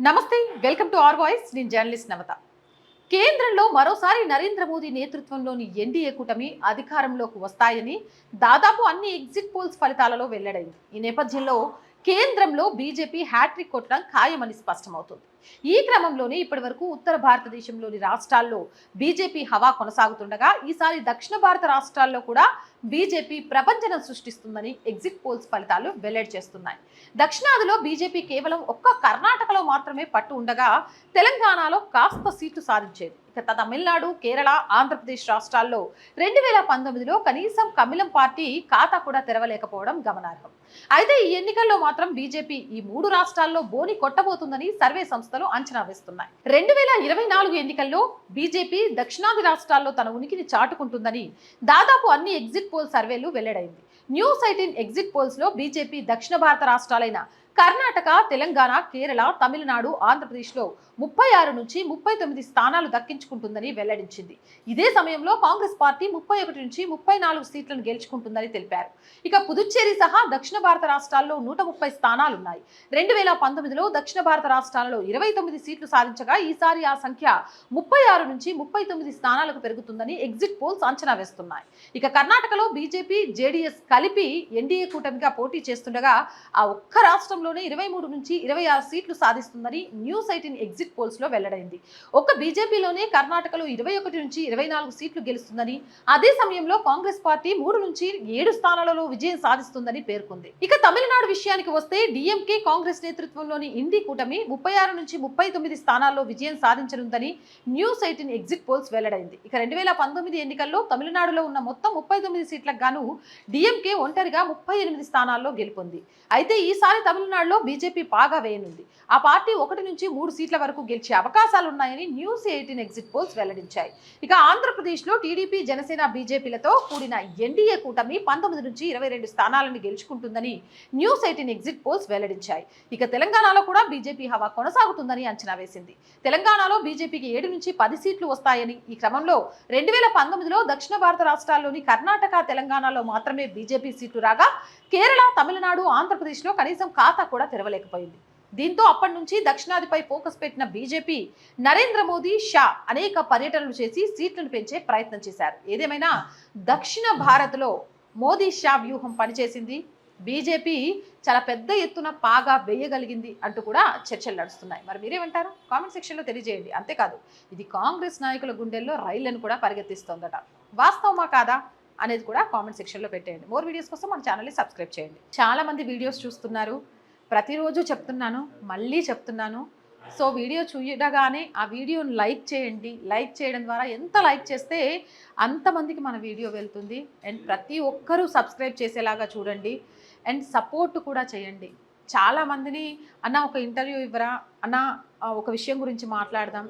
నమస్తే, welcome to are voice. నేను journalist నవత. కేంద్రంలో మరోసారి నరేంద్ర మోదీ నేతృత్వంలోని ఎన్డీఏ కూటమి అధికారంలోకి వస్తాయని దాదాపు అన్ని ఎగ్జిట్ పోల్స్ ఫలితాలలో వెల్లడైంది. ఈ నేపథ్యంలో కేంద్రంలో బీజేపీ హ్యాట్రిక్ కొట్టడం ఖాయమని స్పష్టమవుతుంది. ఈ క్రమంలోనే ఇప్పటి వరకు ఉత్తర భారతదేశంలోని రాష్ట్రాల్లో బీజేపీ హవా కొనసాగుతుండగా ఈసారి దక్షిణ భారత రాష్ట్రాల్లో కూడా బీజేపీ ప్రపంచనం సృష్టిస్తుందని ఎగ్జిట్ పోల్స్ ఫలితాలు వెల్లడి చేస్తున్నాయి. దక్షిణాదిలో బీజేపీ కేవలం ఒక్క కర్ణాటకలో మాత్రమే పట్టు ఉండగా తెలంగాణలో కాస్త సీట్లు సాధించేది. ఇక తమిళనాడు, కేరళ, ఆంధ్రప్రదేశ్ రాష్ట్రాల్లో 2019లో కనీసం కమిలం పార్టీ ఖాతా కూడా తెరవలేకపోవడం గమనార్హం. అయితే ఈ ఎన్నికల్లో మాత్రం బీజేపీ ఈ 3 రాష్ట్రాల్లో బోని కొట్టబోతుందని సర్వే సంస్థలు అంచనా వేస్తున్నాయి. 2024 ఎన్నికల్లో బీజేపీ దక్షిణాది రాష్ట్రాల్లో తన ఉనికిని చాటుకుంటుందని దాదాపు అన్ని ఎగ్జిట్ పోల్ సర్వేలు వెల్లడైంది. న్యూస్ 18 ఎగ్జిట్ పోల్స్ లో బీజేపీ దక్షిణ భారత రాష్ట్రాలైన కర్ణాటక, తెలంగాణ, కేరళ, తమిళనాడు, ఆంధ్రప్రదేశ్లో 36 నుంచి 39 స్థానాలు దక్కించుకుంటుందని వెల్లడించింది. ఇదే సమయంలో కాంగ్రెస్ పార్టీ 31 నుంచి 34 సీట్లను గెలుచుకుంటుందని తెలిపారు. ఇక పుదుచ్చేరి సహా దక్షిణ భారత రాష్ట్రాల్లో 130 స్థానాలున్నాయి. 2019లో దక్షిణ భారత రాష్ట్రాలలో 29 సీట్లు సాధించగా ఈసారి ఆ సంఖ్య 36 నుంచి 39 స్థానాలకు పెరుగుతుందని ఎగ్జిట్ పోల్స్ అంచనా వేస్తున్నాయి. ఇక కర్ణాటకలో బీజేపీ, జేడీఎస్ కలిపి ఎన్డీఏ కూటమిగా పోటీ చేస్తుండగా ఆ ఒక్క రాష్ట్రంలోనే 23 నుంచి 26 సీట్లు సాధిస్తుందని న్యూస్ 18 ఎగ్జిట్ పోల్స్ లో వెల్లడైంది. ఒక్క బీజేపీలోనే కర్ణాటకలో 21 నుంచి 24 సీట్లు గెలుస్తుందని, అదే సమయంలో కాంగ్రెస్ పార్టీ 3 నుంచి 7 స్థానాలలో విజయం సాధిస్తుందని పేర్కొంది. ఇక తమిళనాడు విషయానికి వస్తే డీఎంకే కాంగ్రెస్ నేతృత్వంలోని ఇండి కూటమి 36 నుంచి 39 స్థానాల్లో విజయం సాధించనుందని న్యూస్ 18 ఎగ్జిట్ పోల్స్ వెల్లడైంది. ఇక 2019 ఎన్నికల్లో తమిళనాడులో ఉన్న మొత్తం 39 సీట్లకు గాను డీఎంకే ఒంటరిగా 38 స్థానాల్లో గెలుపొంది. అయితే ఈసారి తమిళనాడులో బీజేపీ పాగా వేయనుంది. ఆ పార్టీ 1 నుంచి 3 సీట్ల వరకు గెలిచే అవకాశాలున్నాయని న్యూస్ 18 ఎగ్జిట్ పోల్స్ వెల్లడించాయి. ఇక ఆంధ్రప్రదేశ్లో టీడీపీ, జనసేన, బీజేపీలతో కూడిన ఎన్డీఏ కూటమి 19 నుంచి 22 స్థానాలను గెలుచుకుంటుందని న్యూస్ 18 ఎగ్జిట్ పోల్స్ వెల్లడించాయి. ఇక తెలంగాణలో కూడా బీజేపీ హవా కొనసాగుతుందని అంచనా వేసింది. తెలంగాణలో బీజేపీకి 7 నుంచి 10 సీట్లు వస్తాయని, ఈ క్రమంలో 2019లో దక్షిణ భారత రాష్ట్రాల్లోని కర్ణాటక, తెలంగాణలో మాత్రమే బీజేపీ సీట్లు రాగా కేరళ, తమిళనాడు, ఆంధ్రప్రదేశ్లో కనీసం ఖాతా కూడా తెరవలేకపోయింది. దీంతో అప్పటి నుంచి దక్షిణాదిపై ఫోకస్ పెట్టిన బీజేపీ నరేంద్ర మోదీ, షా అనేక పర్యటనలు చేసి సీట్లను పెంచే ప్రయత్నం చేశారు. ఏదేమైనా దక్షిణ భారత్లో మోదీ, షా వ్యూహం పనిచేసింది. బీజేపీ చాలా పెద్ద ఎత్తున పాగా వేయగలిగింది అంటూ కూడా చర్చలు నడుస్తున్నాయి. మరి మీరేమంటారు? కామెంట్ సెక్షన్లో తెలియజేయండి. అంతేకాదు, ఇది కాంగ్రెస్ నాయకుల గుండెల్లో రైళ్లను కూడా పరిగెత్తిస్తోందట. వాస్తవమా కాదా అనేది కూడా కామెంట్ సెక్షన్లో పెట్టేయండి. మోర్ వీడియోస్ కోసం మన ఛానల్ని సబ్స్క్రైబ్ చేయండి. చాలా మంది వీడియోస్ చూస్తున్నారు. ప్రతిరోజు చెప్తున్నాను, మళ్ళీ చెప్తున్నాను. సో వీడియో చూడగానే ఆ వీడియోని లైక్ చేయండి. లైక్ చేయడం ద్వారా ఎంత లైక్ చేస్తే అంతమందికి మన వీడియో వెళ్తుంది. అండ్ ప్రతి ఒక్కరూ సబ్స్క్రైబ్ చేసేలాగా చూడండి. అండ్ సపోర్ట్ కూడా చేయండి. చాలామందిని అన్న ఒక ఇంటర్వ్యూ ఇవ్వరా, అన్న ఒక విషయం గురించి మాట్లాడదాం,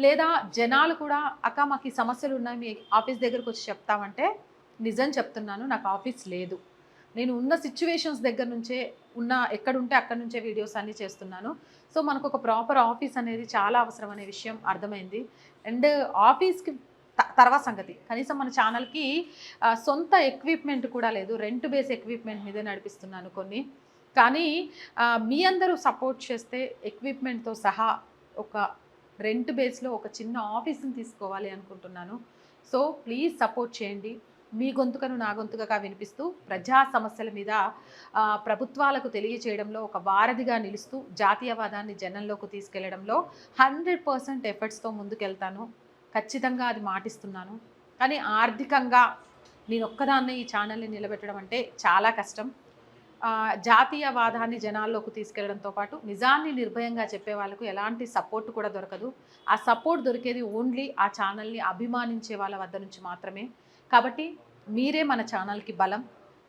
లేదా జనాలు కూడా అక్క మాకు ఈ సమస్యలు ఉన్నాయి, మీ ఆఫీస్ దగ్గరకు వచ్చి చెప్తామంటే నిజం చెప్తున్నాను, నాకు ఆఫీస్ లేదు. నేను ఉన్న సిచ్యువేషన్స్ దగ్గర నుంచే ఎక్కడుంటే అక్కడి నుంచే వీడియోస్ అన్నీ చేస్తున్నాను. సో మనకు ఒక ప్రాపర్ ఆఫీస్ అనేది చాలా అవసరం అనే విషయం అర్థమైంది. అండ్ ఆఫీస్కి తర్వాత సంగతి, కనీసం మన ఛానల్కి సొంత ఎక్విప్మెంట్ కూడా లేదు. రెంట్ బేస్ ఎక్విప్మెంట్ మీదే నడిపిస్తున్నాను కొన్ని. కానీ మీ అందరూ సపోర్ట్ చేస్తే ఎక్విప్మెంట్తో సహా ఒక రెంట్ బేస్లో ఒక చిన్న ఆఫీస్ని తీసుకోవాలి అనుకుంటున్నాను. సో ప్లీజ్ సపోర్ట్ చేయండి. మీ గొంతుకను నా గొంతుకగా వినిపిస్తూ ప్రజా సమస్యల మీద ప్రభుత్వాలకు తెలియచేయడంలో ఒక వారధిగా నిలుస్తూ జాతీయవాదాన్ని జనంలోకి తీసుకెళ్లడంలో 100% ఎఫర్ట్స్తో ముందుకెళ్తాను. ఖచ్చితంగా అది మాటిస్తున్నాను. కానీ ఆర్థికంగా నేను ఒక్కదాన్నే ఈ ఛానల్ని నిలబెట్టడం అంటే చాలా కష్టం. జాతీయవాదాన్ని జనాల్లోకి తీసుకెళ్లడంతో పాటు నిజాన్ని నిర్భయంగా చెప్పే వాళ్ళకు ఎలాంటి సపోర్ట్ కూడా దొరకదు. ఆ సపోర్ట్ దొరికేది ఓన్లీ ఆ ఛానల్ని అభిమానించే వాళ్ళ వద్ద నుంచి మాత్రమే. కాబట్టి మీరే మన ఛానల్కి బలం.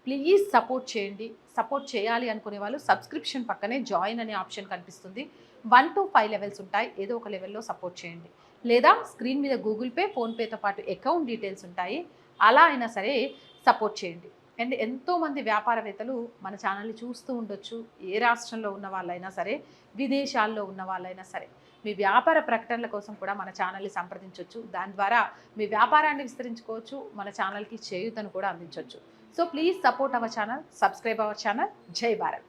ప్లీజ్ సపోర్ట్ చేయండి. సపోర్ట్ చేయాలి అనుకునే వాళ్ళు సబ్స్క్రిప్షన్ పక్కనే జాయిన్ అనే ఆప్షన్ కనిపిస్తుంది. 1 to 5 లెవెల్స్ ఉంటాయి. ఏదో ఒక లెవెల్లో సపోర్ట్ చేయండి. లేదా స్క్రీన్ మీద గూగుల్ పే, ఫోన్పేతో పాటు అకౌంట్ డీటెయిల్స్ ఉంటాయి. అలా అయినా సరే సపోర్ట్ చేయండి. అండ్ ఎంతోమంది వ్యాపారవేత్తలు మన ఛానల్ని చూస్తూ ఉండొచ్చు. ఏ రాష్ట్రంలో ఉన్న వాళ్ళైనా సరే, విదేశాల్లో ఉన్న వాళ్ళైనా సరే, మీ వ్యాపార ప్రకటనల కోసం కూడా మన ఛానల్ని సంప్రదించవచ్చు. దాని ద్వారా మీ వ్యాపారాన్ని విస్తరించుకోవచ్చు. మన ఛానల్కి చేయూతను కూడా అందించవచ్చు. So please support our channel, subscribe our channel. జై భారత్.